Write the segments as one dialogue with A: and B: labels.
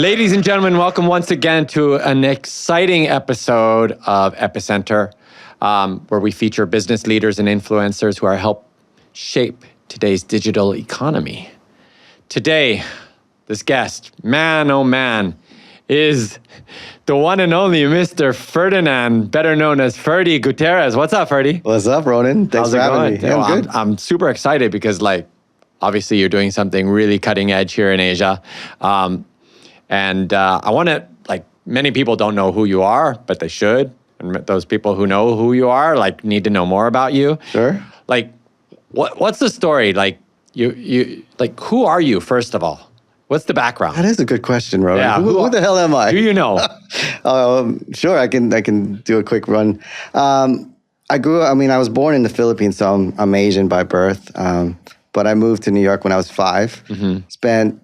A: Ladies and gentlemen, welcome once again to an exciting episode of Epicenter, where we feature business leaders and influencers who are help shape today's digital economy. Today, this guest, man, oh man, is the one and only Mr. Ferdinand, better known as Ferdy Gutierrez. What's up, Ferdy?
B: What's up, Ronan? Thanks for having me.
A: Yeah, I'm good. I'm super excited because, obviously you're doing something really cutting edge here in Asia. And I want to, many people don't know who you are, but they should. And those people who know who you are, need to know more about you.
B: Sure.
A: What's the story? Who are you, first of all? What's the background?
B: That is a good question, Ronan.
A: Yeah,
B: who the hell am I?
A: Do you know?
B: Sure, I can do a quick run. I was born in the Philippines, so I'm Asian by birth. But I moved to New York when I was 5. Mm-hmm. Spent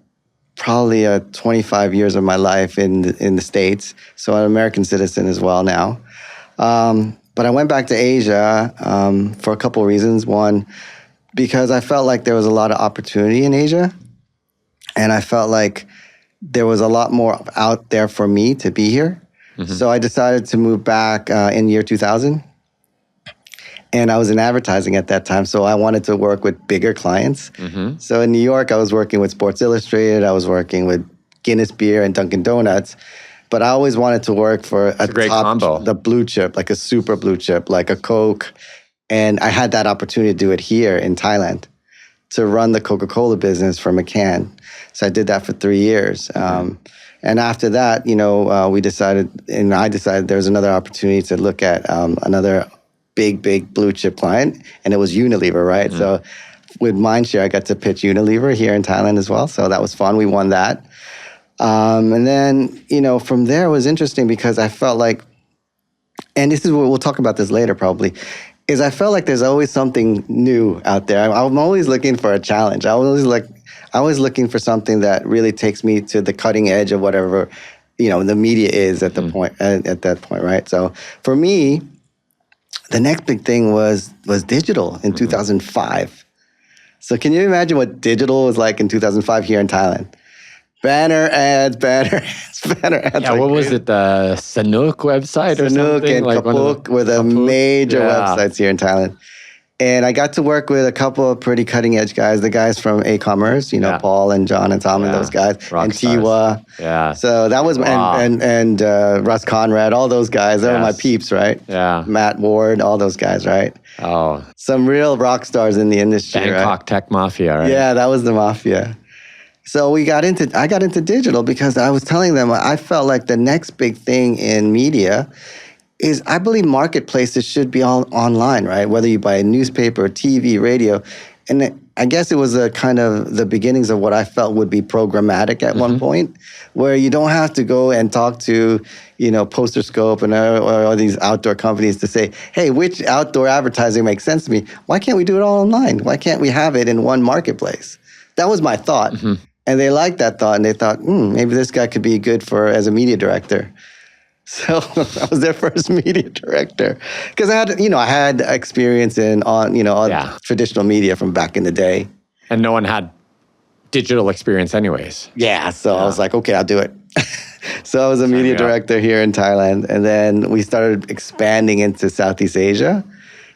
B: probably 25 years of my life in the States. So I'm an American citizen as well now. But I went back to Asia for a couple of reasons. One, because I felt like there was a lot of opportunity in Asia. And I felt like there was a lot more out there for me to be here. Mm-hmm. So I decided to move back in year 2000. And I was in advertising at that time, so I wanted to work with bigger clients. Mm-hmm. So in New York, I was working with Sports Illustrated, I was working with Guinness Beer and Dunkin' Donuts. But I always wanted to work for a
A: great combo.
B: The blue chip, like a super blue chip, like a Coke. And I had that opportunity to do it here in Thailand, to run the Coca-Cola business from a can. So I did that for 3 years. Mm-hmm. And after that, I decided there was another opportunity to look at another big blue chip client, and it was Unilever, right? Mm-hmm. So with Mindshare, I got to pitch Unilever here in Thailand as well. So that was fun. We won that. And then, from there it was interesting because I felt like, and this is what we'll talk about this later probably, is I felt like there's always something new out there. I'm always looking for a challenge. I was always looking for something that really takes me to the cutting edge of whatever, the media is at the point, at that point, right? So for me, the next big thing was digital in 2005. So can you imagine what digital was like in 2005 here in Thailand? Banner ads.
A: Yeah, what was it? The Sanook website or something?
B: Sanook and Kapuk were the major websites here in Thailand. And I got to work with a couple of pretty cutting edge guys, the guys from A-commerce, Paul and John and Tom and those guys, and Tiwa.
A: Yeah.
B: So that was, and Russ Conrad, all those guys, they were my peeps, right?
A: Yeah.
B: Matt Ward, all those guys, right?
A: Oh.
B: Some real rock stars in the industry,
A: Bangkok Tech Mafia, right?
B: Yeah, that was the mafia. So I got into digital because I was telling them I felt like the next big thing in media is I believe marketplaces should be all online, right? Whether you buy a newspaper, TV, radio. And I guess it was a kind of the beginnings of what I felt would be programmatic at one point, where you don't have to go and talk to, Poster Scope and or these outdoor companies to say, hey, which outdoor advertising makes sense to me? Why can't we do it all online? Why can't we have it in one marketplace? That was my thought. Mm-hmm. And they liked that thought, and they thought, maybe this guy could be good as a media director. So I was their first media director because I had experience in traditional media from back in the day,
A: and no one had digital experience, anyways.
B: Yeah, so I was like, okay, I'll do it. So I was a media director here in Thailand, and then we started expanding into Southeast Asia.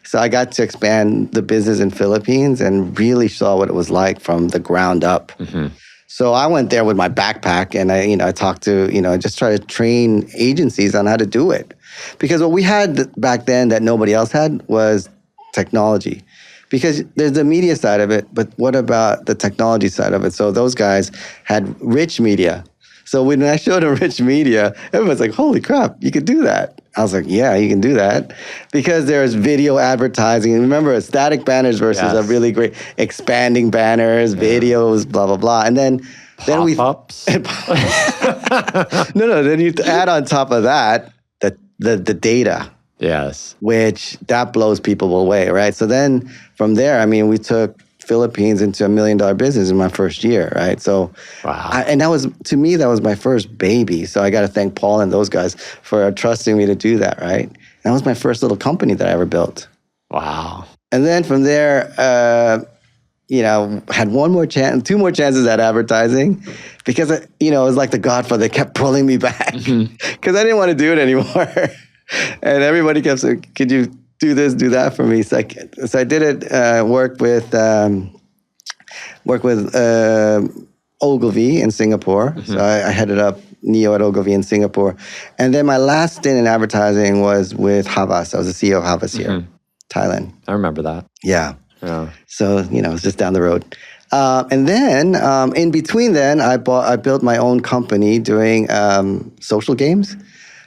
B: So I got to expand the business in Philippines and really saw what it was like from the ground up. Mm-hmm. So I went there with my backpack and I talked to, I just tried to train agencies on how to do it. Because what we had back then that nobody else had was technology. Because there's the media side of it, but what about the technology side of it? So those guys had rich media. So when I showed them rich media, everyone's like, holy crap, you could do that. I was like, yeah, you can do that. Because there's video advertising. And remember, static banners versus a really great expanding banners, videos, blah, blah, blah. And then we...
A: Pop-ups?
B: No, then you add on top of that the data.
A: Yes.
B: Which that blows people away, right? So then from there, we took Philippines into $1 million business in my first year, right? So, and that was, to me, that was my first baby. So I got to thank Paul and those guys for trusting me to do that, right? That was my first little company that I ever built.
A: Wow.
B: And then from there, had one more chance, two more chances at advertising because, it was like the Godfather. They kept pulling me back because I didn't want to do it anymore. And everybody kept saying, could you do this, do that for me? So I did it, work with Ogilvy in Singapore. So I headed up Neo at Ogilvy in Singapore. And then my last stint in advertising was with Havas. I was the CEO of Havas here, Thailand.
A: I remember that.
B: Yeah.
A: Yeah.
B: So, it's just down the road. And then in between then, I built my own company doing social games.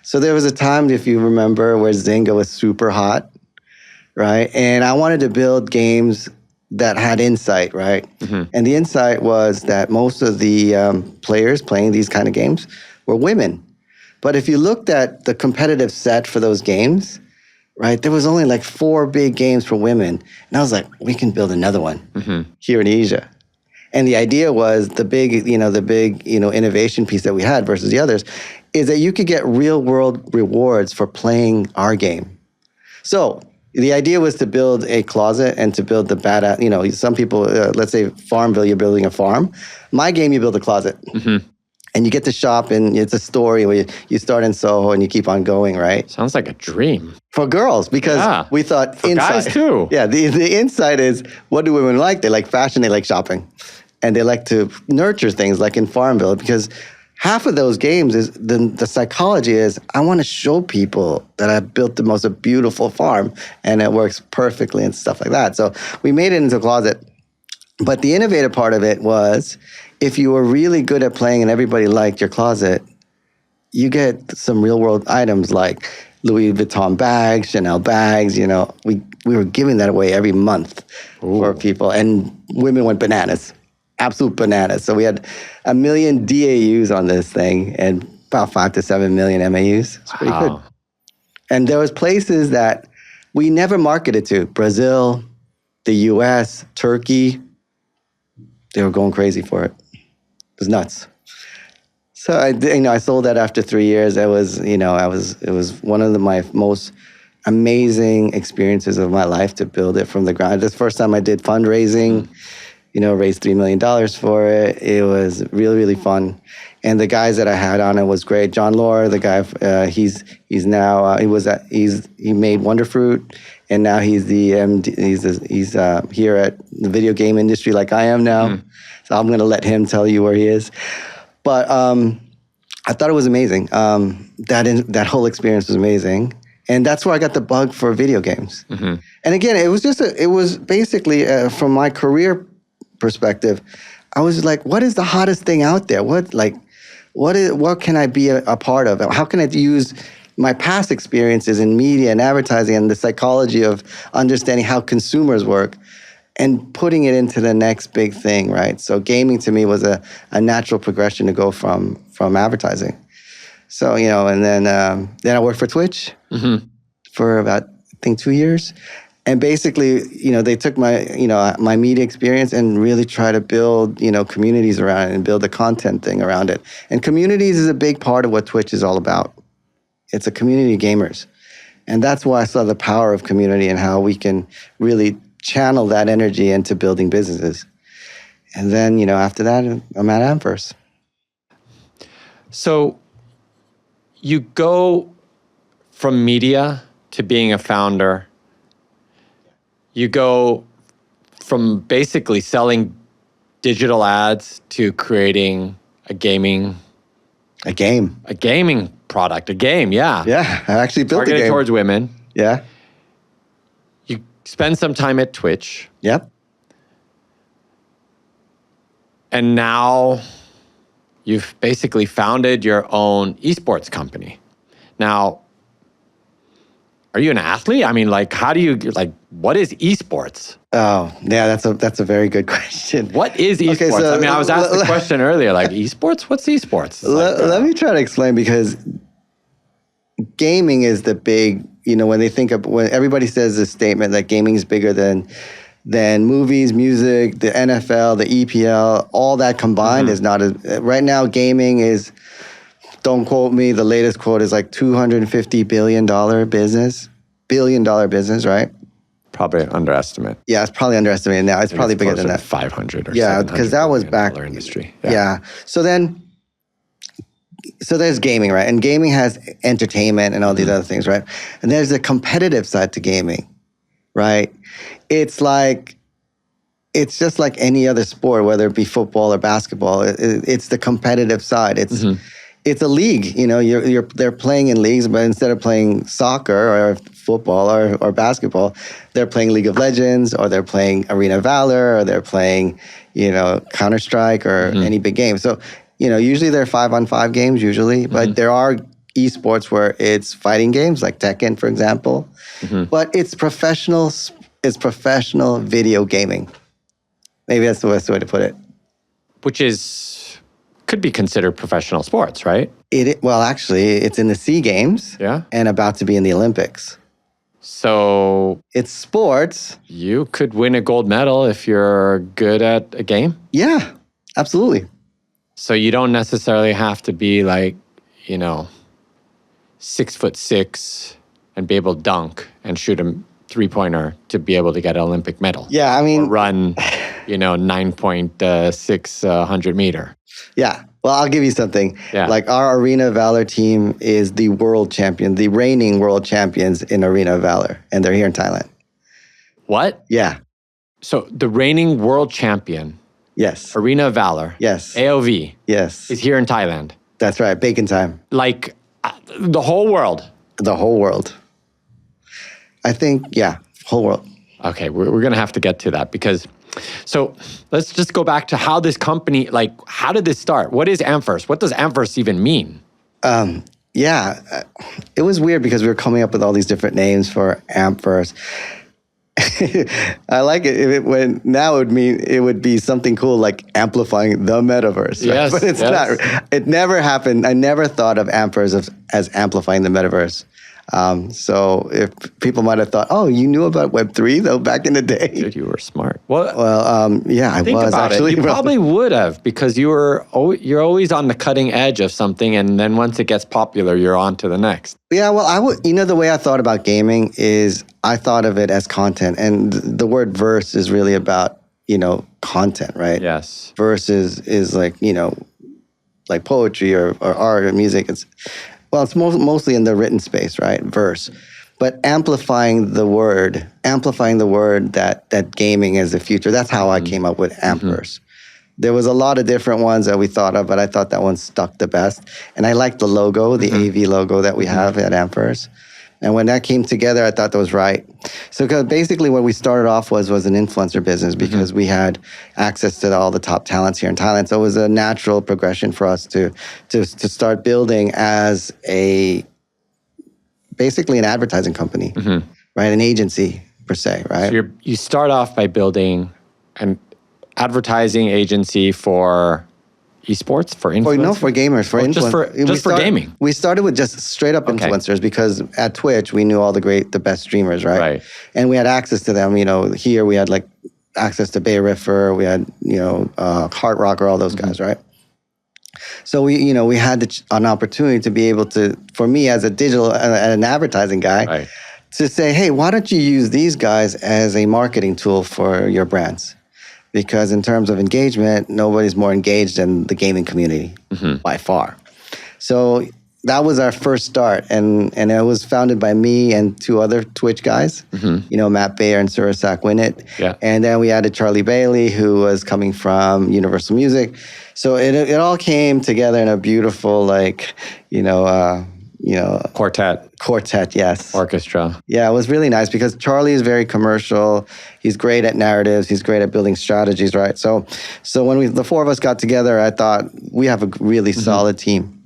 B: So there was a time, if you remember, where Zynga was super hot, right? And I wanted to build games that had insight, right? And the insight was that most of the players playing these kind of games were women. But if you looked at the competitive set for those games, right, there was only like 4 big games for women. And I was like, we can build another one here in Asia. And the idea was the big innovation piece that we had versus the others is that you could get real world rewards for playing our game. So the idea was to build a closet and to build the some people, let's say Farmville, you're building a farm. My game, you build a closet. And you get to shop, and it's a story where you start in Soho and you keep on going, right?
A: Sounds like a dream.
B: For girls, because we thought
A: for guys too.
B: Yeah, the insight is, what do women like? They like fashion, they like shopping. And they like to nurture things like in Farmville, because half of those games is the psychology is, I want to show people that I've built the most beautiful farm and it works perfectly and stuff like that. So we made it into a closet. But the innovative part of it was, if you were really good at playing and everybody liked your closet, you get some real world items like Louis Vuitton bags, Chanel bags. We were giving that away every month for people, and women went bananas. Absolute bananas. So we had 1 million DAUs on this thing and about 5 to 7 million MAUs. It's pretty good. And there was places that we never marketed to. Brazil, the US, Turkey. They were going crazy for it. It was nuts. So I sold that after 3 years. It was one of my most amazing experiences of my life to build it from the ground. This first time I did fundraising. Raised $3 million for it. It was really, really fun. And the guys that I had on it was great. John Lohr, the guy, he's now, he made Wonderfruit, and now he's he's here at the video game industry like I am now. So I'm going to let him tell you where he is. But I thought it was amazing. That whole experience was amazing. And that's where I got the bug for video games. And again, it was basically from my career perspective, I was like, what is the hottest thing out there? What can I be a part of? How can I use my past experiences in media and advertising and the psychology of understanding how consumers work and putting it into the next big thing, right? So gaming to me was a natural progression to go from advertising. So, and then I worked for Twitch for about, I think, 2 years. And basically, they took my media experience and really try to build, communities around it and build a content thing around it. And communities is a big part of what Twitch is all about. It's a community of gamers. And that's why I saw the power of community and how we can really channel that energy into building businesses. And then, after that, I'm at Ampverse.
A: So you go from media to being a founder. You go from basically selling digital ads to creating a gaming product, yeah.
B: Yeah, I actually built a game.
A: Targeted towards women.
B: Yeah.
A: You spend some time at Twitch.
B: Yep.
A: And now you've basically founded your own esports company. Now, are you an athlete? I mean, what is esports?
B: Oh, yeah, that's a very good question.
A: What is esports?
B: Okay, so
A: I was asked the question earlier, esports? What's esports?
B: Let me try to explain, because gaming is the big, when everybody says this statement that gaming is bigger than movies, music, the NFL, the EPL, all that combined is not right now gaming is, don't quote me, the latest quote is like $250 billion business, right?
A: Probably underestimate.
B: Yeah, it's probably underestimated now. It's probably bigger than that.
A: 500 or
B: yeah, because that was back.
A: Industry.
B: Yeah. So there's gaming, right? And gaming has entertainment and all these other things, right? And there's a competitive side to gaming, right? It's just like any other sport, whether it be football or basketball. It's the competitive side. It's a league. You know, they're playing in leagues, but instead of playing soccer or football or basketball, they're playing League of Legends, or they're playing Arena of Valor, or they're playing, Counter-Strike or any big game. So, usually they're 5-on-5 games usually, but there are esports where it's fighting games like Tekken, for example. But it's professional video gaming. Maybe that's the best way to put it.
A: Which could be considered professional sports, right?
B: Well, actually, it's in the SEA Games and about to be in the Olympics.
A: So
B: it's sports.
A: You could win a gold medal if you're good at a game?
B: Yeah, absolutely.
A: So you don't necessarily have to be 6'6" and be able to dunk and shoot a three-pointer to be able to get an Olympic medal.
B: Yeah, I mean...
A: Or run, 9.6 100-meter.
B: Yeah. Well, I'll give you something.
A: Yeah.
B: Like our Arena of Valor team is the world champion, the reigning world champions in Arena of Valor. And they're here in Thailand.
A: What?
B: Yeah.
A: So the reigning world champion...
B: Yes.
A: Arena of Valor.
B: Yes.
A: AOV.
B: Yes.
A: Is here in Thailand.
B: That's right. Bacon time.
A: Like the whole world.
B: The whole world. I think, yeah, whole world.
A: Okay, we're going to have to get to that because, so let's just go back to how this company, how did this start? What is Ampverse? What does Ampverse even mean?
B: It was weird because we were coming up with all these different names for Ampverse. I like it. Now it would be something cool like amplifying the metaverse. Right?
A: Yes,
B: but it's not. It never happened. I never thought of Ampverse as amplifying the metaverse. So if people might have thought, oh, you knew about Web3 though back in the day.
A: Dude, you were smart. Well,
B: I was actually.
A: You probably would have because you're always on the cutting edge of something, and then once it gets popular, you're on to the next.
B: Yeah, well, I would. The way I thought about gaming is I thought of it as content, and the word verse is really about content, right?
A: Yes.
B: Verse is like like poetry or art or music. It's mostly in the written space, right? Verse. But amplifying the word that gaming is the future. That's how I came up with Ampverse. There was a lot of different ones that we thought of, but I thought that one stuck the best. And I liked the logo, the AV logo that we have at Ampverse. And when that came together, I thought that was right. So basically what we started off was an influencer business because we had access to all the top talents here in Thailand. So it was a natural progression for us to start building as basically an advertising company, right? An agency per se, right?
A: So you start off by building an advertising agency for esports, for influencers?
B: For gamers, for influencers.
A: Just for gaming.
B: We started with just straight up influencers because at Twitch, we knew all the best streamers, right? Right. And we had access to them. Here we had access to Bay Riffer, we had, Heart Rocker, all those guys, right? So we had an opportunity to be able to, for me as a digital and an advertising guy, to say, hey, why don't you use these guys as a marketing tool for your brands? Because in terms of engagement, nobody's more engaged than the gaming community by far. So that was our first start. And it was founded by me and two other Twitch guys, Matt Bayer and Surasak Winnett. Yeah. And then we added Charlie Bailey, who was coming from Universal Music. So it all came together in a beautiful, Quartet, yes.
A: Orchestra.
B: Yeah, it was really nice because Charlie is very commercial. He's great at narratives. He's great at building strategies, right? So when the four of us got together, I thought we have a really solid team.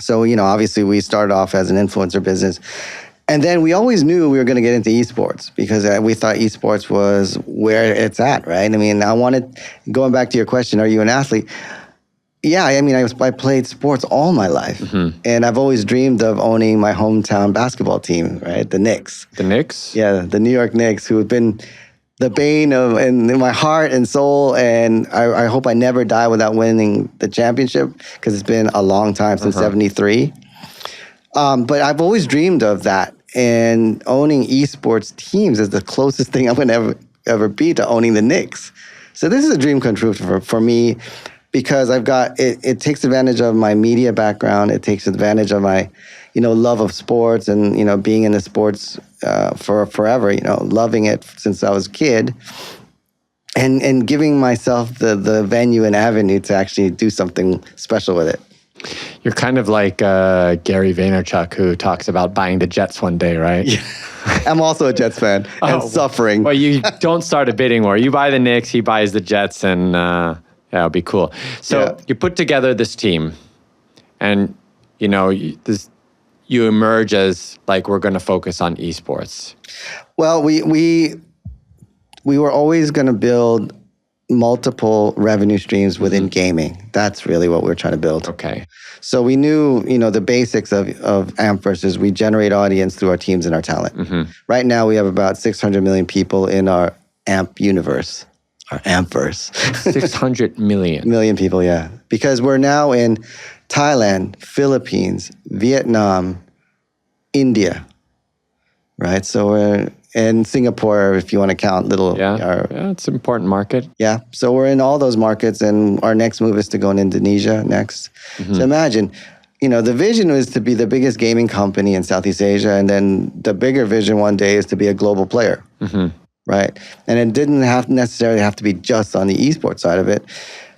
B: So, obviously we started off as an influencer business. And then we always knew we were going to get into esports because we thought esports was where it's at, right? I mean, going back to your question, are you an athlete? Yeah, I mean, I played sports all my life. And I've always dreamed of owning my hometown basketball team, right? The Knicks.
A: The Knicks?
B: Yeah, the New York Knicks, who have been the bane in my heart and soul. And I hope I never die without winning the championship because it's been a long time, since 73. But I've always dreamed of that. And owning esports teams is the closest thing I'm going to ever be to owning the Knicks. So this is a dream come true for me, because I've got it takes advantage of my media background. It takes advantage of my, love of sports and, being in the sports for forever, loving it since I was a kid. And giving myself the venue and avenue to actually do something special with it.
A: You're kind of like Gary Vaynerchuk, who talks about buying the Jets one day, right?
B: Yeah. I'm also a Jets fan and suffering.
A: Well, you don't start a bidding war. You buy the Knicks, he buys the Jets, and it'll be cool. So you put together this team, and you emerge as like, we're going to focus on esports.
B: Well, we were always going to build multiple revenue streams within gaming. That's really what we're trying to build.
A: Okay.
B: So we knew, the basics of Ampverse is we generate audience through our teams and our talent. Mm-hmm. Right now, we have about 600 million people in our Amp universe, our Ampverse.
A: 600 million.
B: Million people, yeah. Because we're now in Thailand, Philippines, Vietnam, India, right? So we're in Singapore, if you want to count little.
A: Yeah, it's an important market.
B: Yeah, so we're in all those markets, and our next move is to go in Indonesia next. Mm-hmm. So imagine, the vision was to be the biggest gaming company in Southeast Asia, and then the bigger vision one day is to be a global player, right? And it didn't necessarily have to be just on the esports side of it.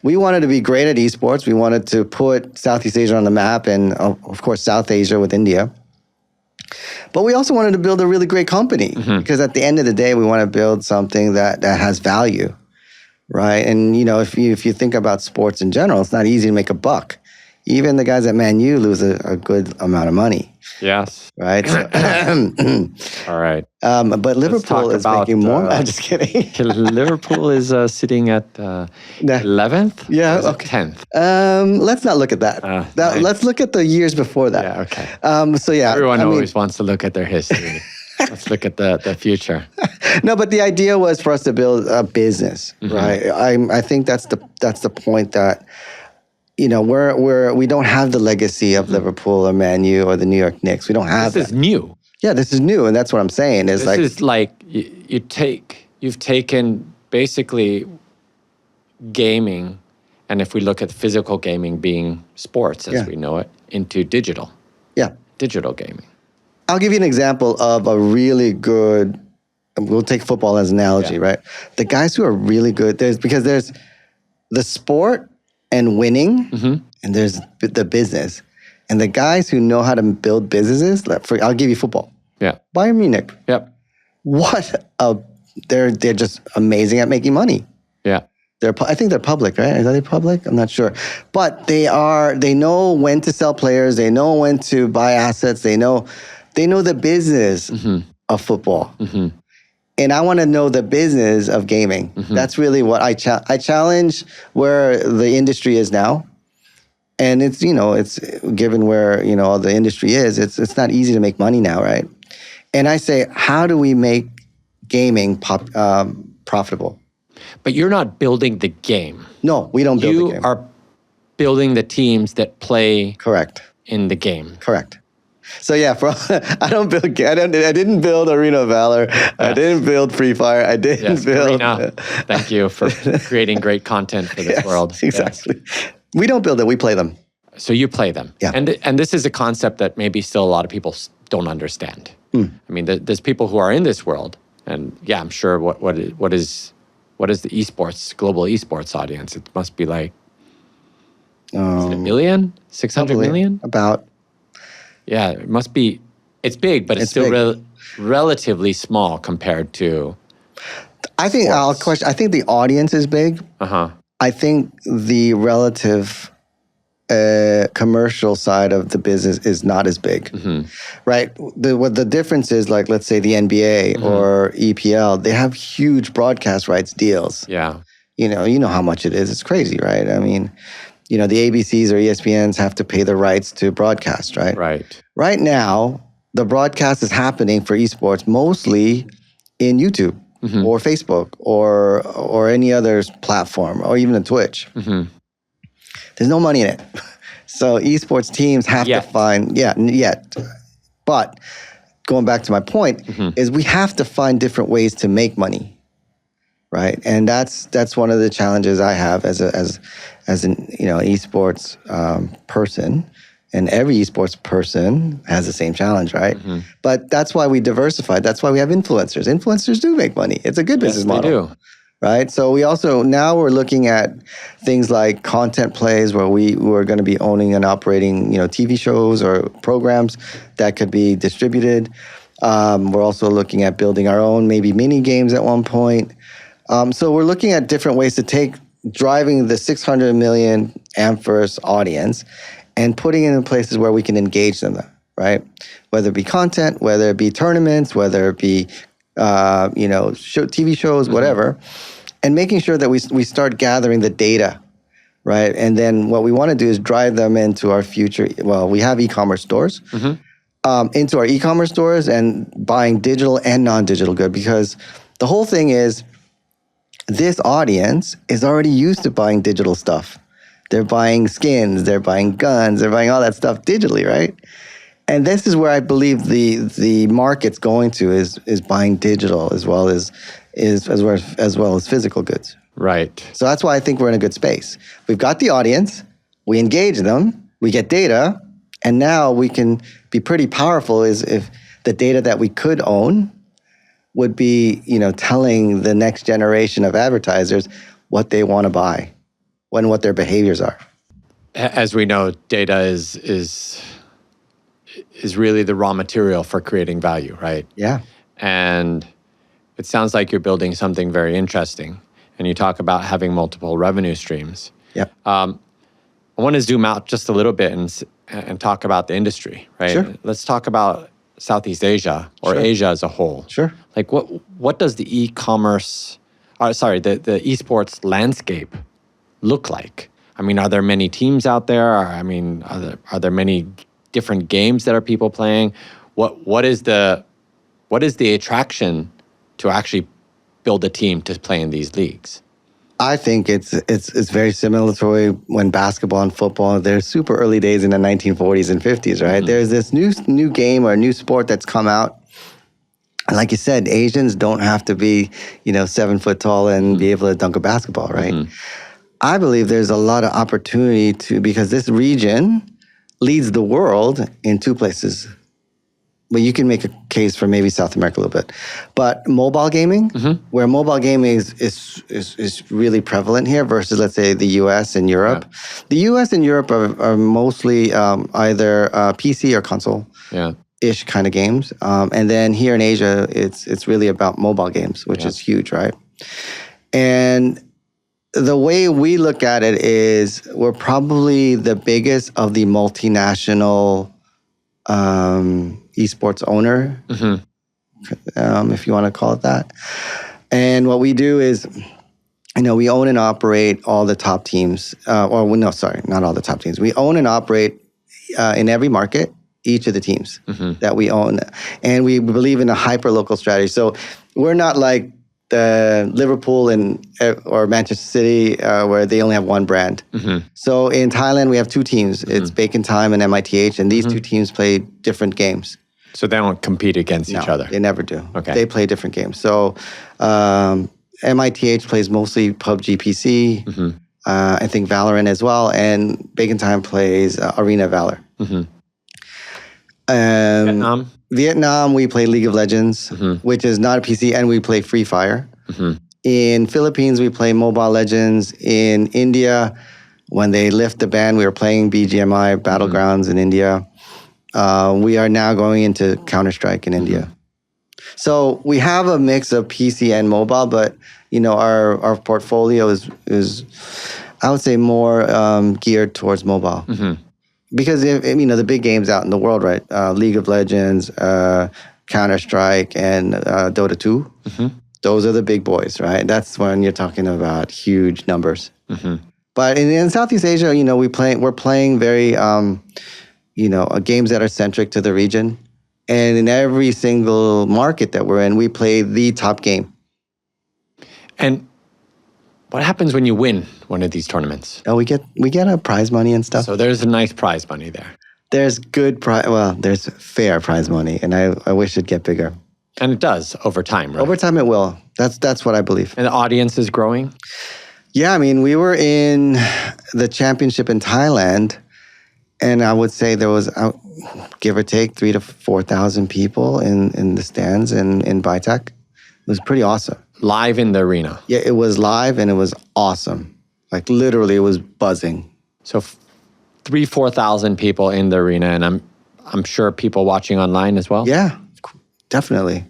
B: We wanted to be great at esports. We wanted to put Southeast Asia on the map, and of course, South Asia with India. But we also wanted to build a really great company, because at the end of the day, we want to build something that has value, right? And, if you think about sports in general, it's not easy to make a buck. Even the guys at Man U lose a good amount of money.
A: Yes.
B: Right? So,
A: all right.
B: But Liverpool is making more. I'm just kidding.
A: Liverpool is sitting at 11th?
B: Yeah.
A: Okay. 10th?
B: Let's not look at that. Let's look at the years before that.
A: Yeah, okay.
B: So yeah.
A: Everyone always wants to look at their history. Let's look at the future.
B: No, but the idea was for us to build a business, right? I think that's the point that, we don't have the legacy of Liverpool or Man U or the New York Knicks. We don't have
A: This is new.
B: Yeah, this is new, and that's what I'm saying.
A: This is like you've taken basically gaming, and if we look at physical gaming being sports as we know it, into digital.
B: Yeah.
A: Digital gaming.
B: I'll give you an example of a really good, we'll take football as an analogy, right? The guys who are really good, there's the sport and winning, and there's the business. And the guys who know how to build businesses, I'll give you football.
A: Yeah.
B: Bayern Munich.
A: Yep.
B: They're just amazing at making money.
A: Yeah.
B: I think they're public, right? Are they public? I'm not sure. But they know when to sell players. They know when to buy assets. They know the business of football. And I want to know the business of gaming. That's really what I challenge where the industry is now. And it's given where, the industry is, it's not easy to make money now, right? And I say, how do we make gaming profitable?
A: But you're not building the game.
B: No, we don't build the game.
A: You are building the teams that play
B: Correct.
A: In the game.
B: Correct. So yeah, I didn't build Arena of Valor. Yes. I didn't build Free Fire. I didn't build.
A: Arena. Thank you for creating great content for this world.
B: Exactly. Yes. We don't build it. We play them.
A: So you play them.
B: Yeah.
A: And this is a concept that maybe still a lot of people don't understand. I mean, there's people who are in this world, and yeah, I'm sure what is the global esports audience? It must be like is it 1 million? 600 million?
B: About.
A: Yeah, it must be. It's big, but it's still relatively small compared to.
B: I think I think the audience is big. I think the relative commercial side of the business is not as big, right? What the difference is, like, let's say the NBA or EPL, they have huge broadcast rights deals.
A: Yeah,
B: you know how much it is. It's crazy, right? I mean. The ABCs or ESPNs have to pay the rights to broadcast, right?
A: Right.
B: Right now, the broadcast is happening for esports mostly in YouTube or Facebook or any other platform or even a Twitch. There's no money in it. So esports teams have to find, yet. But going back to my point, is we have to find different ways to make money, right? And that's one of the challenges I have as an esports person. And every esports person has the same challenge, right? But that's why we diversified. That's why we have influencers. Influencers do make money. It's a good business model.
A: They do.
B: Right? So now we're looking at things like content plays where we're going to be owning and operating, TV shows or programs that could be distributed. We're also looking at building our own maybe mini games at one point. So we're looking at different ways to driving the 600 million Ampverse audience and putting it in places where we can engage them, right? Whether it be content, whether it be tournaments, whether it be TV shows, whatever, and making sure that we start gathering the data, right? And then what we want to do is drive them into our future. Well, we have e-commerce stores, into our e-commerce stores and buying digital and non-digital good, because the whole thing is this audience is already used to buying digital stuff. They're buying skins, they're buying guns, they're buying all that stuff digitally, right? And this is where I believe the market's going to is buying digital as well as physical goods.
A: Right.
B: So that's why I think we're in a good space. We've got the audience, we engage them, we get data, and now we can be pretty powerful is if the data that we could own would be, telling the next generation of advertisers what they want to buy, what their behaviors are.
A: As we know, data is really the raw material for creating value, right?
B: Yeah.
A: And it sounds like you're building something very interesting. And you talk about having multiple revenue streams.
B: Yeah.
A: I want to zoom out just a little bit and talk about the industry, right?
B: Sure.
A: Let's talk about Southeast Asia or Asia as a whole.
B: Sure.
A: Like what does the the esports landscape look like? I mean, are there many teams out there? Are there many different games that are people playing? What is the attraction to actually build a team to play in these leagues?
B: I think it's very similar to when basketball and football, they're super early days in the 1940s and 50s, right? There's this new game or new sport that's come out. And like you said, Asians don't have to be, 7 foot tall and be able to dunk a basketball, right? I believe there's a lot of opportunity because this region leads the world in two places. Well, you can make a case for maybe South America a little bit. But mobile gaming, where mobile gaming is really prevalent here versus, let's say, the US and Europe. Yeah. The US and Europe are mostly either PC or console-ish kind of games. And then here in Asia, it's really about mobile games, which is huge, right? And the way we look at it is we're probably the biggest of the multinational esports owner, if you want to call it that. And what we do is, we own and operate all the top teams. Not all the top teams. We own and operate in every market, each of the teams that we own. And we believe in a hyper-local strategy. So we're not like the Liverpool or Manchester City where they only have one brand. So in Thailand, we have two teams. It's Bacon Time and MITH, and these two teams play different games.
A: So they don't compete against each other?
B: They never do.
A: Okay.
B: They play different games. So MITH plays mostly PUBG PC, I think Valorant as well, and Bacon Time plays Arena Valor. Vietnam, we play League of Legends, which is not a PC, and we play Free Fire. In Philippines, we play Mobile Legends. In India, when they lift the ban, we were playing BGMI, Battlegrounds in India. We are now going into Counter-Strike in India. So we have a mix of PC and mobile, but our portfolio is I would say more geared towards mobile. Because the big games out in the world, right? League of Legends, Counter-Strike, and Dota 2. Those are the big boys, right? That's when you're talking about huge numbers. But in Southeast Asia, we're playing very games that are centric to the region. And in every single market that we're in, we play the top game.
A: And what happens when you win one of these tournaments?
B: Oh, we get a prize money and stuff.
A: So there's a nice prize money there.
B: There's good prize. Well, there's fair prize money, and I wish it'd get bigger.
A: And it does over time, right?
B: Over time, it will. That's what I believe.
A: And the audience is growing?
B: Yeah, I mean, we were in the championship in Thailand, and I would say there was, give or take, 3,000 to 4,000 people in the stands in Baitak. It was pretty awesome.
A: Live in the arena?
B: Yeah, it was live, and it was awesome. Like, literally, it was buzzing.
A: So 4,000 people in the arena, and I'm sure people watching online as well?
B: Yeah, definitely.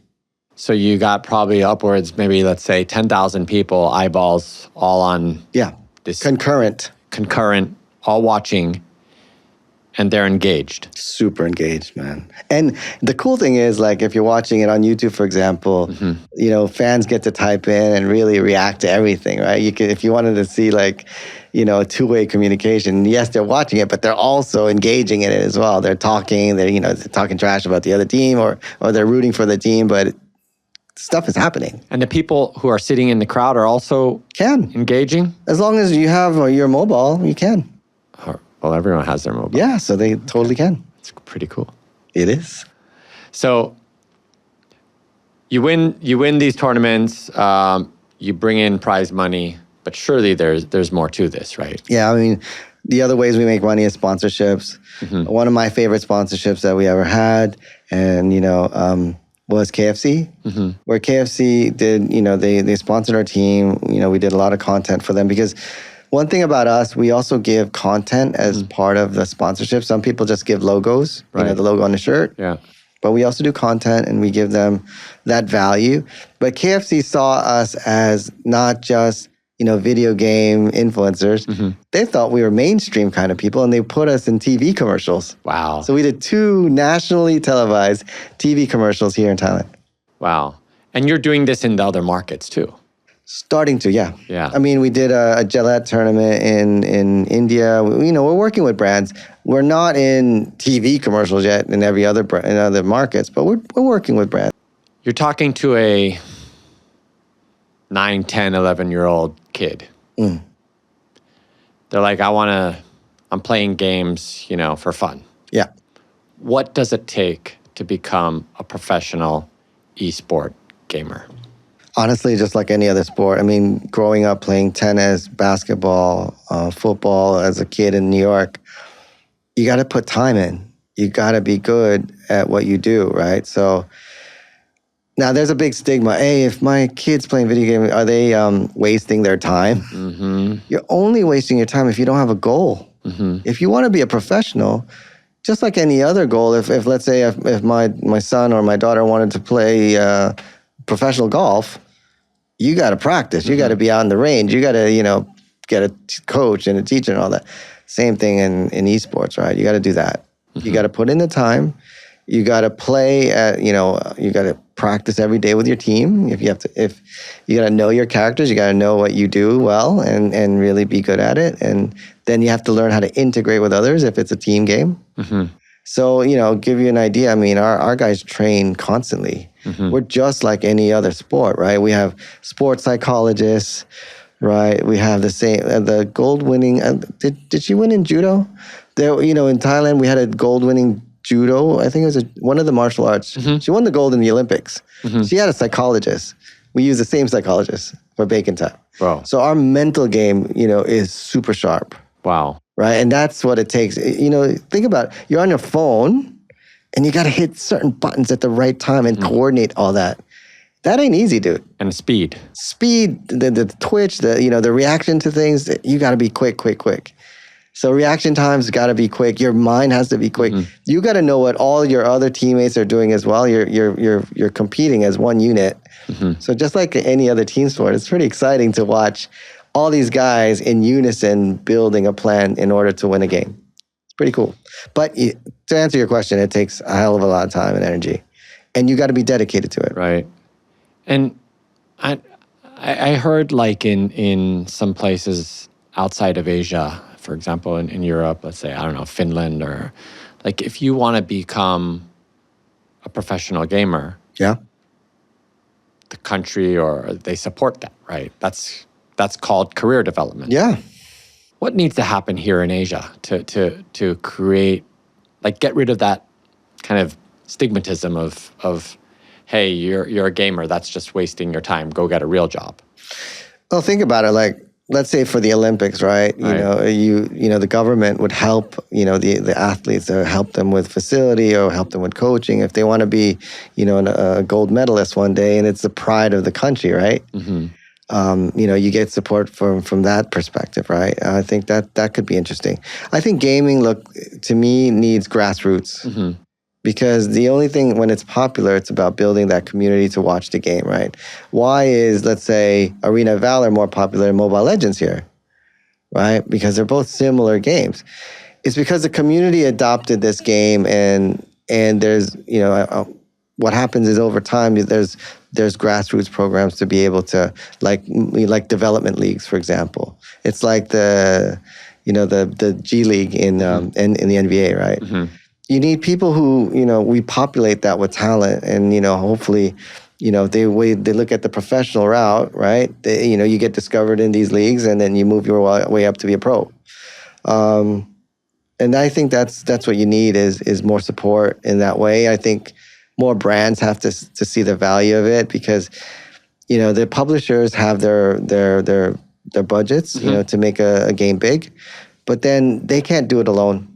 A: So you got probably upwards, maybe let's say 10,000 people, eyeballs, all on this
B: concurrent, all
A: watching, and they're engaged.
B: Super engaged, man. And the cool thing is, like, if you're watching it on YouTube, for example, you know, fans get to type in and really react to everything, right? You could, if you wanted to see, like, you know, a two-way communication, yes, they're watching it, but they're also engaging in it as well. They're talking, they're talking trash about the other team, or they're rooting for the team, but stuff is happening.
A: And the people who are sitting in the crowd are also engaging?
B: As long as you have your mobile, you can.
A: Well, everyone has their mobile.
B: Yeah, so they totally can.
A: It's pretty cool.
B: It is.
A: So you win these tournaments, you bring in prize money, but surely there's more to this, right?
B: Yeah, I mean, the other ways we make money is sponsorships. One of my favorite sponsorships that we ever had, and was KFC, where KFC did, they sponsored our team. We did a lot of content for them, because one thing about us, we also give content as part of the sponsorship. Some people just give logos, the logo on the shirt.
A: Yeah.
B: But we also do content, and we give them that value. But KFC saw us as not just, video game influencers. They thought we were mainstream kind of people, and they put us in TV commercials.
A: Wow.
B: So we did 2 nationally televised TV commercials here in Thailand.
A: Wow. And you're doing this in the other markets too?
B: Starting to, yeah.
A: Yeah.
B: I mean, we did a Gillette tournament in India. We're working with brands. We're not in TV commercials yet in every other in other markets, but we're working with brands.
A: You're talking to a 9, 10, 11-year-old kid. They're like, I'm playing games, for fun.
B: Yeah.
A: What does it take to become a professional esport gamer?
B: Honestly, just like any other sport. I mean, growing up playing tennis, basketball, football as a kid in New York, you got to put time in. You got to be good at what you do, right? So now there's a big stigma. Hey, if my kid's playing video games, are they wasting their time? You're only wasting your time if you don't have a goal. If you want to be a professional, just like any other goal, if let's say if my son or my daughter wanted to play professional golf, you got to practice. You got to be out in the range. You got to, get a coach and a teacher and all that. Same thing in esports, right? You got to do that. You got to put in the time. You got to play at, you got to practice every day with your team. If you got to know your characters, you got to know what you do well and really be good at it. And then you have to learn how to integrate with others if it's a team game. So, give you an idea. I mean, our guys train constantly. We're just like any other sport, right? We have sports psychologists, right? We have the gold winning. Did she win in judo? There, in Thailand, we had a gold winning judo. I think it was one of the martial arts. She won the gold in the Olympics. She had a psychologist. We use the same psychologist for bacon time.
A: Wow.
B: So our mental game, is super sharp.
A: Wow.
B: Right? And that's what it takes. Think about it. You're on your phone, and you got to hit certain buttons at the right time and coordinate all that. That ain't easy, dude.
A: And speed.
B: Speed, the twitch, the reaction to things, you got to be quick. So reaction times got to be quick. Your mind has to be quick. You got to know what all your other teammates are doing as well. You're competing as one unit. So just like any other team sport, it's pretty exciting to watch all these guys in unison building a plan in order to win a game. It's pretty cool. But to answer your question, it takes a hell of a lot of time and energy. And you got to be dedicated to it.
A: Right. And I heard like in some places outside of Asia, for example, in Europe, let's say, I don't know, Finland, or like if you want to become a professional gamer, the country or they support that, right? That's called career development.
B: Yeah.
A: What needs to happen here in Asia to create like get rid of that kind of stigmatism of hey, you're a gamer, that's just wasting your time. Go get a real job.
B: Well, think about it. Like, let's say for the Olympics, right? You know, the government would help, you know, the athletes, or help them with facility or help them with coaching if they want to be, you know, a gold medalist one day, and it's the pride of the country, right? You know, you get support from that perspective, right? I think that could be interesting. I think gaming, to me, needs grassroots. Because the only thing, when it's popular, it's about building that community to watch the game, right? Why is, let's say, Arena of Valor more popular than Mobile Legends here, right? Because they're both similar games. It's because the community adopted this game, and there's, you know, what happens is over time, there's grassroots programs to be able to, like development leagues, for example. It's like the G League in the NBA, right? You need people who, you know, we populate that with talent, and, you know, hopefully, you know, they look at the professional route, right? You know, you get discovered in these leagues, and then you move your way up to be a pro. And I think that's what you need is more support in that way. I think more brands have to see the value of it, because, you know, the publishers have their budgets, you know, to make a game big, but then they can't do it alone.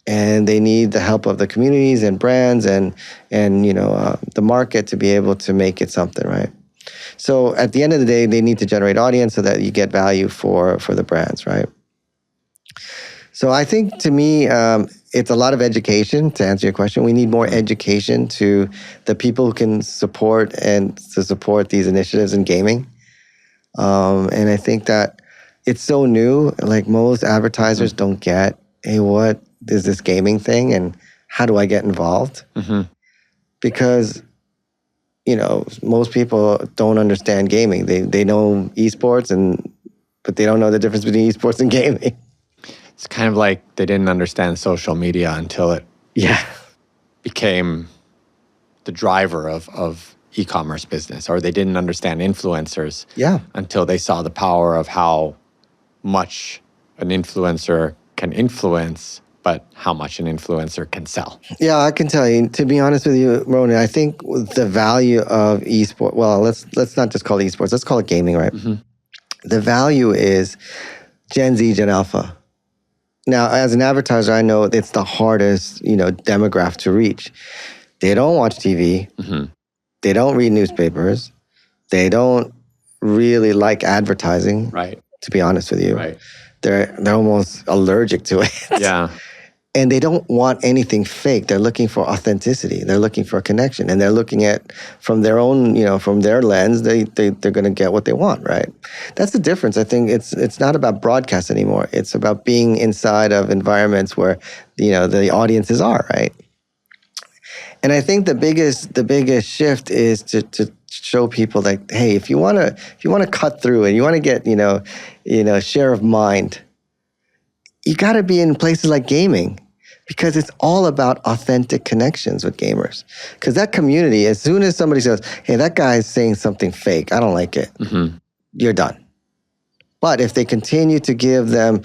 B: And they need the help of the communities and brands and you know, the market to be able to make it something, right? So at the end of the day, they need to generate audience so that you get value for the brands, right? So I think, to me, it's a lot of education. To answer your question, we need more education to the people who can support these initiatives in gaming. And I think that it's so new. Like, most advertisers don't get, hey, what is this gaming thing, and how do I get involved? Because, you know, most people don't understand gaming. They know esports, but they don't know the difference between esports and gaming.
A: It's kind of like they didn't understand social media until it became the driver of e-commerce business, or they didn't understand influencers until they saw the power of how much an influencer can influence, but how much an influencer can sell. Yeah,
B: I can tell you, to be honest with you, Ronan, I think the value of esports, well, let's not just call it esports, let's call it gaming, right? The value is Gen Z, Gen Alpha. Now, as an advertiser, I know it's the hardest, you know, demographic to reach. They don't watch TV. They don't read newspapers. They don't really like advertising,
A: right?
B: To be honest with you.
A: Right.
B: They're almost allergic to it.
A: Yeah.
B: And they don't want anything fake. They're looking for authenticity. They're looking for a connection. And they're looking at, from their own, you know, from their lens, they're going to get what they want, right? That's the difference. I think it's not about broadcast anymore. It's about being inside of environments where, you know, the audiences are, right? And I think the biggest shift is to show people that, hey, if you want to cut through and you want to get, you know, share of mind, you got to be in places like gaming, because it's all about authentic connections with gamers. Because that community, as soon as somebody says, hey, that guy's saying something fake, I don't like it, you're done. But if they continue to give them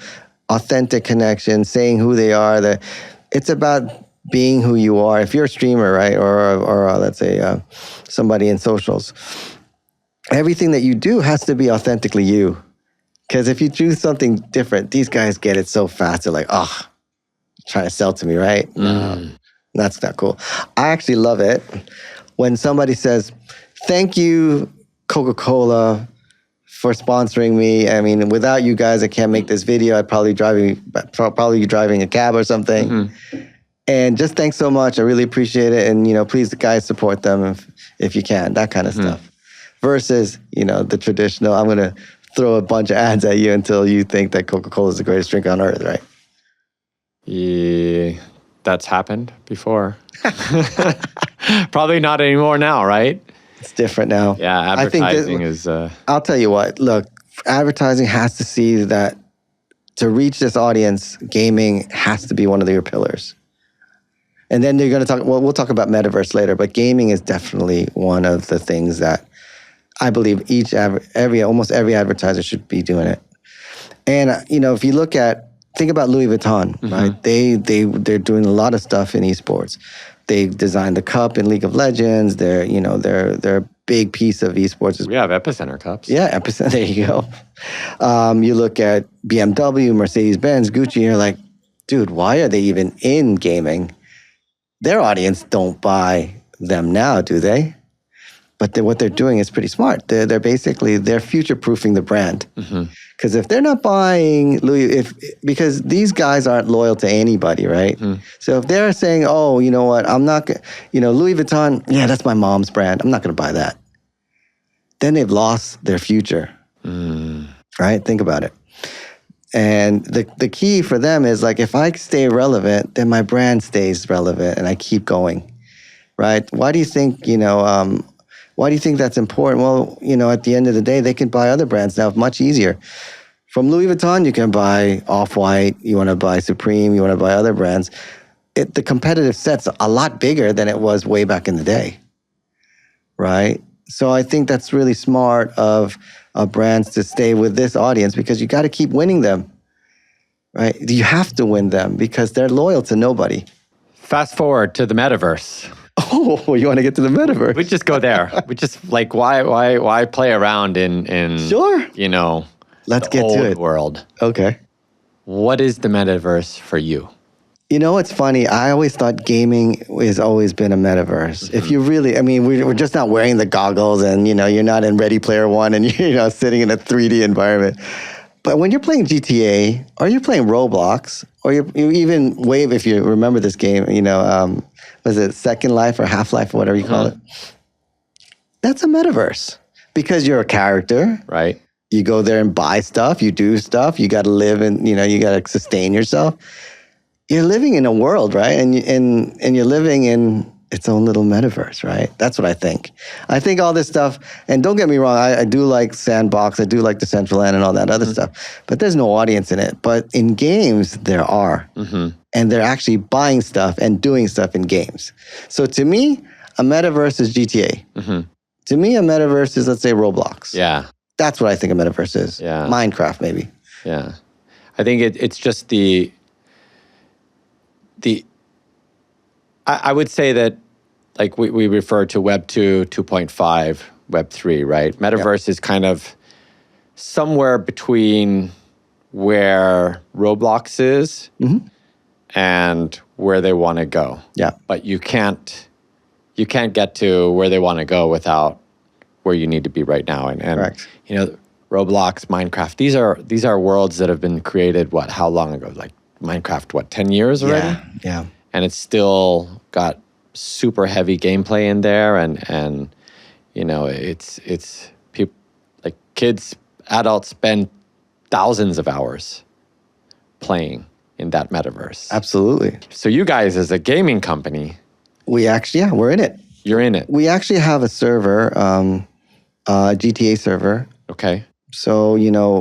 B: authentic connections, saying who they are, it's about being who you are. If you're a streamer, right, or let's say somebody in socials, everything that you do has to be authentically you. Because if you choose something different, these guys get it so fast. They're like, oh, trying to sell to me, right? No, that's not cool. I actually love it when somebody says, thank you, Coca-Cola, for sponsoring me. I mean, without you guys, I can't make this video. I'd probably driving a cab or something. And just thanks so much. I really appreciate it. And, you know, please, guys, support them if you can. That kind of stuff. Versus, you know, the traditional, I'm going to throw a bunch of ads at you until you think that Coca-Cola is the greatest drink on earth, right?
A: Yeah, that's happened before. Probably not anymore now, right?
B: It's different now.
A: Yeah, advertising is...
B: I'll tell you what, look, advertising has to see that to reach this audience, gaming has to be one of your pillars. And then they're going to talk, well, we'll talk about metaverse later, but gaming is definitely one of the things that I believe almost every advertiser should be doing it. And, you know, if you look at think about Louis Vuitton, right? They're doing a lot of stuff in esports. They designed the cup in League of Legends. They're a big piece of esports.
A: We have Epicenter cups.
B: Yeah, Epicenter. There you go. You look at BMW, Mercedes-Benz, Gucci, and you're like, dude, why are they even in gaming? Their audience don't buy them now, do they? But what they're doing is pretty smart. They're basically future-proofing the brand. Because if they're not buying Louis, because these guys aren't loyal to anybody, right? So if they're saying, oh, you know what, I'm not, Louis Vuitton, yeah, that's my mom's brand. I'm not going to buy that. Then they've lost their future, right? Think about it. And the key for them is like, if I stay relevant, then my brand stays relevant and I keep going, right? Why do you think, why do you think that's important? Well, at the end of the day, they can buy other brands now much easier. From Louis Vuitton, you can buy Off-White, you want to buy Supreme, you want to buy other brands. The competitive set's a lot bigger than it was way back in the day, right? So I think that's really smart of brands to stay with this audience because you got to keep winning them, right? You have to win them because they're loyal to nobody. Fast
A: forward to the metaverse.
B: Oh, you want to get to the metaverse?
A: We just go there. We just like why play around in
B: sure.
A: Let's get to it. World.
B: Okay.
A: What is the metaverse for you?
B: It's funny. I always thought gaming has always been a metaverse. If you really, we're just not wearing the goggles and, you're not in Ready Player One and you're sitting in a 3D environment. But when you're playing GTA or you're playing Roblox or you even Wave, if you remember this game, was it Second Life or Half-Life or whatever you call it? That's a metaverse because you're a character.
A: Right.
B: You go there and buy stuff. You do stuff. You got to live and, you got to sustain yourself. You're living in a world, right? And you're living in its own little metaverse, right? That's what I think. I think all this stuff, and don't get me wrong, I do like Sandbox, I do like Decentraland and all that other stuff, but there's no audience in it. But in games, there are. And they're actually buying stuff and doing stuff in games. So to me, a metaverse is GTA. To me, a metaverse is, let's say, Roblox.
A: Yeah.
B: That's what I think a metaverse is.
A: Yeah.
B: Minecraft, maybe.
A: Yeah. I think it's just I would say that like we refer to Web 2, 2.5, Web 3, right? Metaverse is kind of somewhere between where Roblox is and where they want to go.
B: Yeah.
A: But you can't get to where they want to go without where you need to be right now. And
B: Correct.
A: Roblox, Minecraft, these are worlds that have been created, how long ago? Like Minecraft, 10 years already?
B: Yeah.
A: And it's still got super heavy gameplay in there, and it's people like kids, adults spend thousands of hours playing in that metaverse.
B: Absolutely.
A: So you guys, as a gaming company,
B: we're in it.
A: You're in it.
B: We actually have a server, a GTA server.
A: Okay.
B: So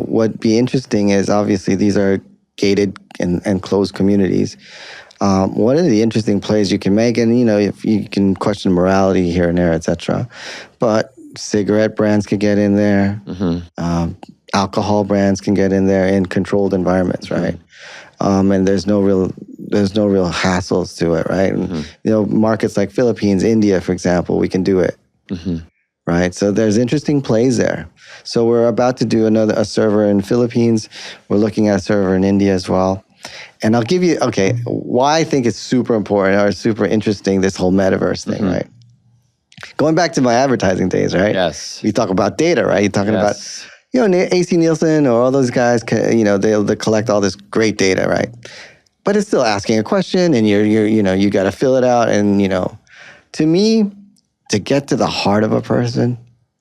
B: what'd be interesting is obviously these are gated and closed communities. One of the interesting plays you can make, and if you can question morality here and there, etc. But cigarette brands can get in there. Alcohol brands can get in there in controlled environments, right? And there's no real hassles to it, right? And, markets like Philippines, India, for example, we can do it, right? So there's interesting plays there. So we're about to do a server in Philippines. We're looking at a server in India as well. And I'll give you, why I think it's super important or super interesting, this whole metaverse thing, right? Going back to my advertising days, right?
A: Yes.
B: We talk about data, right? You're talking about, AC Nielsen or all those guys, they'll collect all this great data, right? But it's still asking a question and you got to fill it out. And, to me, to get to the heart of a person,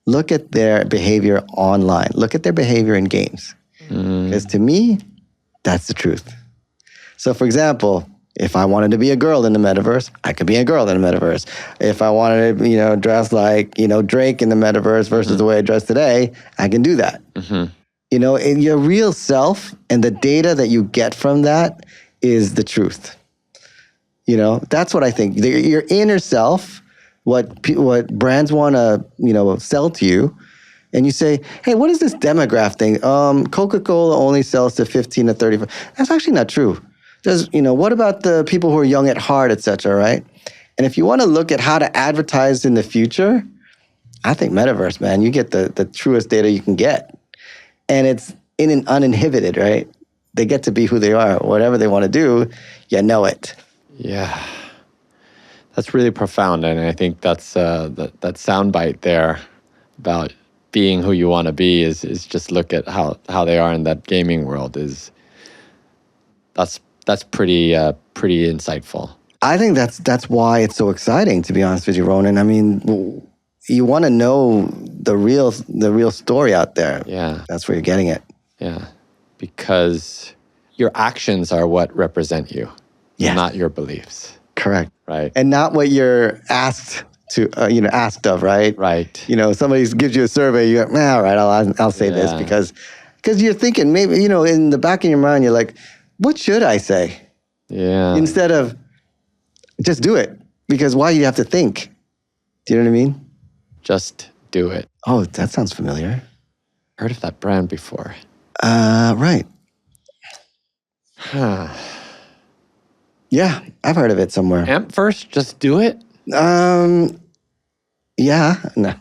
B: look at their behavior online. Look at their behavior in games. Because to me, that's the truth. So, for example, if I wanted to be a girl in the metaverse, I could be a girl in the metaverse. If I wanted to, dress like, Drake in the metaverse versus the way I dress today, I can do that. In your real self and the data that you get from that is the truth. That's what I think. Your inner self, what brands want to, sell to you, and you say, hey, what is this demographic thing? Coca-Cola only sells to 15 to 35. That's actually not true. What about the people who are young at heart, et cetera, right? And if you want to look at how to advertise in the future, I think metaverse, man, you get the truest data you can get. And it's uninhibited, right? They get to be who they are. Whatever they want to do, you know it.
A: Yeah. That's really profound. And I think that's that soundbite there about being who you want to be is just look at how they are in that gaming world that's pretty insightful.
B: I think that's why it's so exciting, to be honest with you, Ronan. I mean, you want to know the real story out there.
A: Yeah.
B: That's where you're getting it.
A: Yeah. Because your actions are what represent you, not your beliefs.
B: Correct.
A: Right.
B: And not what you're asked of, right?
A: Right.
B: Somebody gives you a survey, you go, all right, I'll say this because you're thinking maybe, in the back of your mind, you're like, what should I say?
A: Yeah.
B: Instead of just do it. Because why you have to think? Do you know what I mean?
A: Just do it.
B: Oh, that sounds familiar.
A: Heard of that brand before.
B: Right.
A: Huh.
B: Yeah, I've heard of it somewhere.
A: Ampverse, just do it?
B: Yeah. No.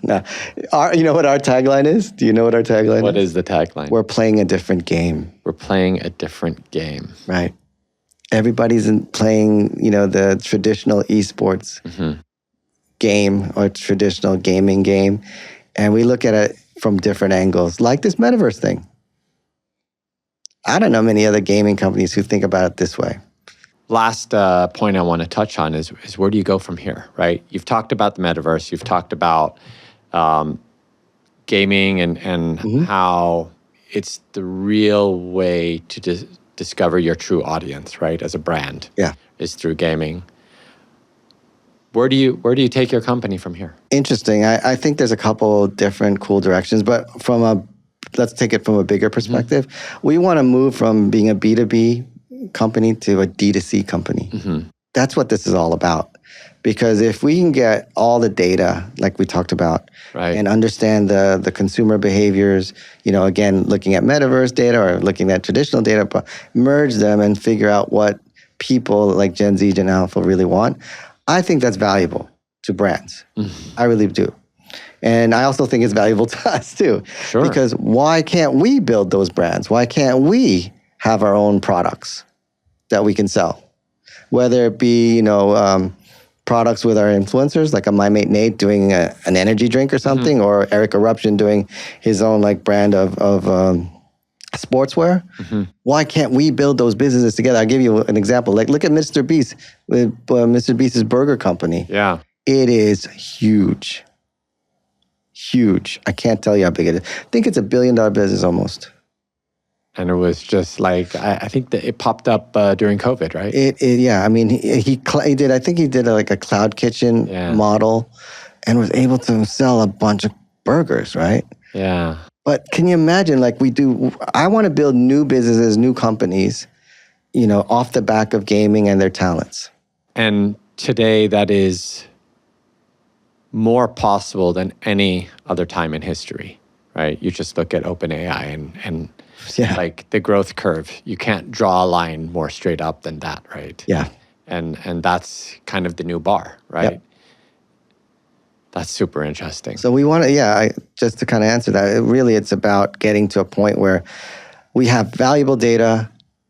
B: You know what our tagline is? Do you know what our tagline is?
A: What is the tagline?
B: We're playing a different game.
A: We're playing a different game.
B: Right. Everybody's playing, the traditional esports game or traditional gaming game. And we look at it from different angles, like this metaverse thing. I don't know many other gaming companies who think about it this way.
A: Last point I want to touch on is where do you go from here, right? You've talked about the metaverse. You've talked about gaming and how it's the real way to discover your true audience, right? As a brand, is through gaming. Where do you take your company from here? Interesting.
B: I think there's a couple different cool directions, but let's take it from a bigger perspective. We want to move from being a B2B company to a D2C company. That's what this is all about. Because if we can get all the data, like we talked about, and understand the consumer behaviors, again, looking at metaverse data or looking at traditional data, but merge them and figure out what people like Gen Z, Gen Alpha really want, I think that's valuable to brands. I really do. And I also think it's valuable to us too.
A: Sure.
B: Because why can't we build those brands? Why can't we have our own products that we can sell? Whether it be, products with our influencers, like a My Mate Nate doing an energy drink or something, or Eric Eruption doing his own brand of sportswear. Why can't we build those businesses together? I'll give you an example. Look at Mr. Beast with Mr. Beast's burger company.
A: Yeah.
B: It is huge. Huge. I can't tell you how big it is. I think it's $1 billion business almost.
A: And it was just I think that it popped up during COVID, right?
B: Yeah. I mean, he did. I think he did a cloud kitchen model, and was able to sell a bunch of burgers, right?
A: Yeah.
B: But can you imagine? I want to build new businesses, new companies, off the back of gaming and their talents.
A: And today, that is more possible than any other time in history, right? You just look at OpenAI and the growth curve. You can't draw a line more straight up than that, right?
B: Yeah.
A: And that's kind of the new bar, right? Yep. That's super interesting.
B: So we want to, just to kind of answer that, it's about getting to a point where we have valuable data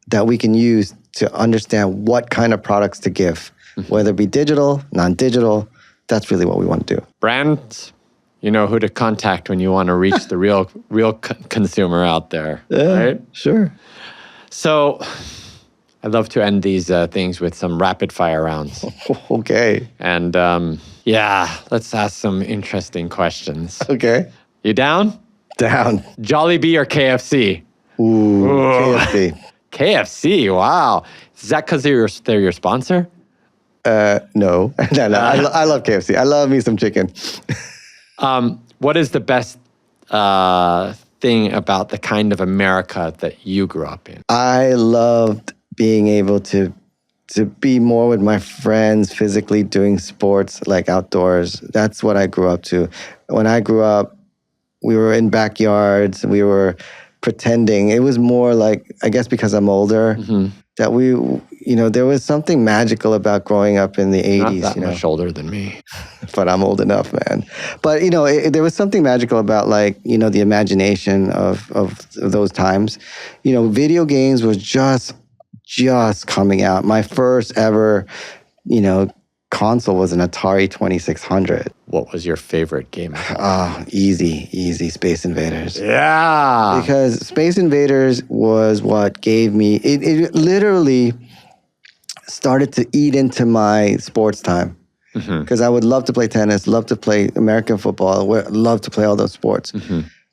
B: that we can use to understand what kind of products to give, whether it be digital, non-digital. That's really what we want to do.
A: Brands, you know who to contact when you want to reach the real consumer out there, right?
B: Sure.
A: So I'd love to end these things with some rapid fire rounds.
B: Okay.
A: And let's ask some interesting questions.
B: Okay.
A: You down?
B: Down.
A: Jollibee or KFC?
B: Ooh. KFC.
A: KFC, wow. Is that because they're your sponsor?
B: No. I love KFC. I love me some chicken.
A: What is the best thing about the kind of America that you grew up in?
B: I loved being able to be more with my friends, physically doing sports, like outdoors. That's what I grew up to. When I grew up, We were in backyards. We were pretending. It was more like, I guess because I'm older, that we, there was something magical about growing up in the 80s.
A: Not that much older than me.
B: But I'm old enough, man. But, there was something magical about the imagination of those times. Video games was just coming out. My first ever, console was an Atari 2600.
A: What was your favorite game?
B: Oh, easy. Space Invaders.
A: Yeah.
B: Because Space Invaders was what gave me, it literally started to eat into my sports time. Because I would love to play tennis, love to play American football, love to play all those sports.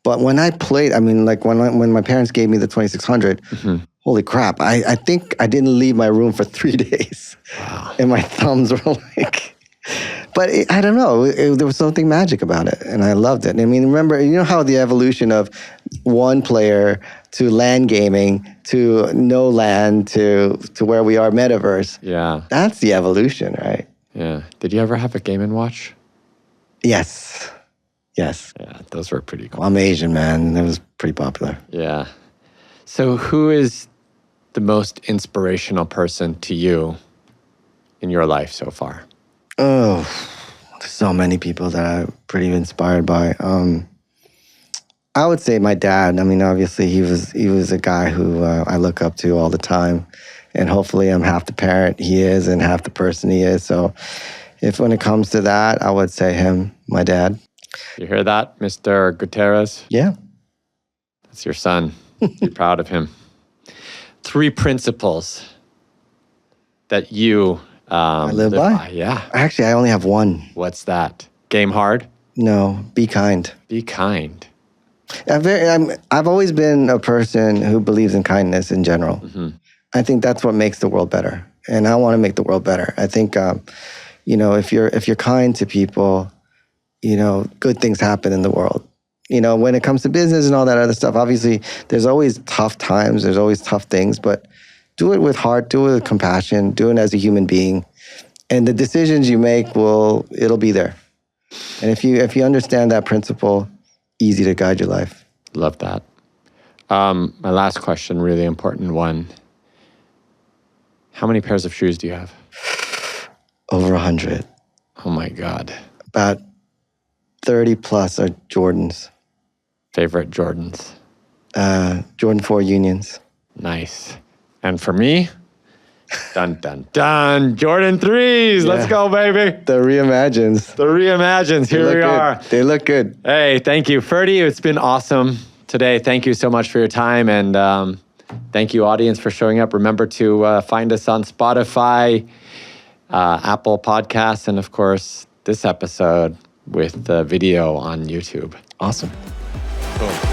B: But when I played, when my parents gave me the 2600, holy crap, I think I didn't leave my room for 3 days.
A: Wow.
B: And my thumbs were like... But I don't know, there was something magic about it, and I loved it. Remember, how the evolution of one player to LAN gaming, to no LAN, to where we are, metaverse.
A: Yeah.
B: That's the evolution, right?
A: Yeah. Did you ever have a Game & Watch?
B: Yes.
A: Yeah, those were pretty cool.
B: I'm Asian, man. It was pretty popular.
A: Yeah. So who is the most inspirational person to you in your life so far?
B: Oh, so many people that I'm pretty inspired by. I would say my dad. Obviously he was a guy who I look up to all the time, and hopefully I'm half the parent he is and half the person he is. So, when it comes to that, I would say him, my dad.
A: You hear that, Mr. Gutierrez?
B: Yeah,
A: that's your son. Be proud of him. 3 principles that you
B: I live by.
A: Yeah.
B: Actually, I only have one.
A: What's that? Game hard?
B: No, be kind.
A: Be kind.
B: I've always been a person who believes in kindness in general. I think that's what makes the world better, and I want to make the world better. I think, if you're kind to people, good things happen in the world. When it comes to business and all that other stuff, obviously there's always tough times, there's always tough things, but do it with heart, do it with compassion, do it as a human being, and the decisions you make it'll be there. And if you understand that principle, easy to guide your life.
A: Love that. My last question, really important one. How many pairs of shoes do you have?
B: Over 100.
A: Oh my God.
B: About 30 plus are Jordans.
A: Favorite Jordans?
B: Jordan 4 Unions.
A: Nice. And for me, dun, dun, dun, Jordan 3s. Yeah. Let's go, baby.
B: The reimagines.
A: Here we are.
B: They look good.
A: Hey, thank you. Ferdy, it's been awesome today. Thank you so much for your time. And thank you, audience, for showing up. Remember to find us on Spotify, Apple Podcasts, and of course, this episode with the video on YouTube.
B: Awesome.
A: Cool.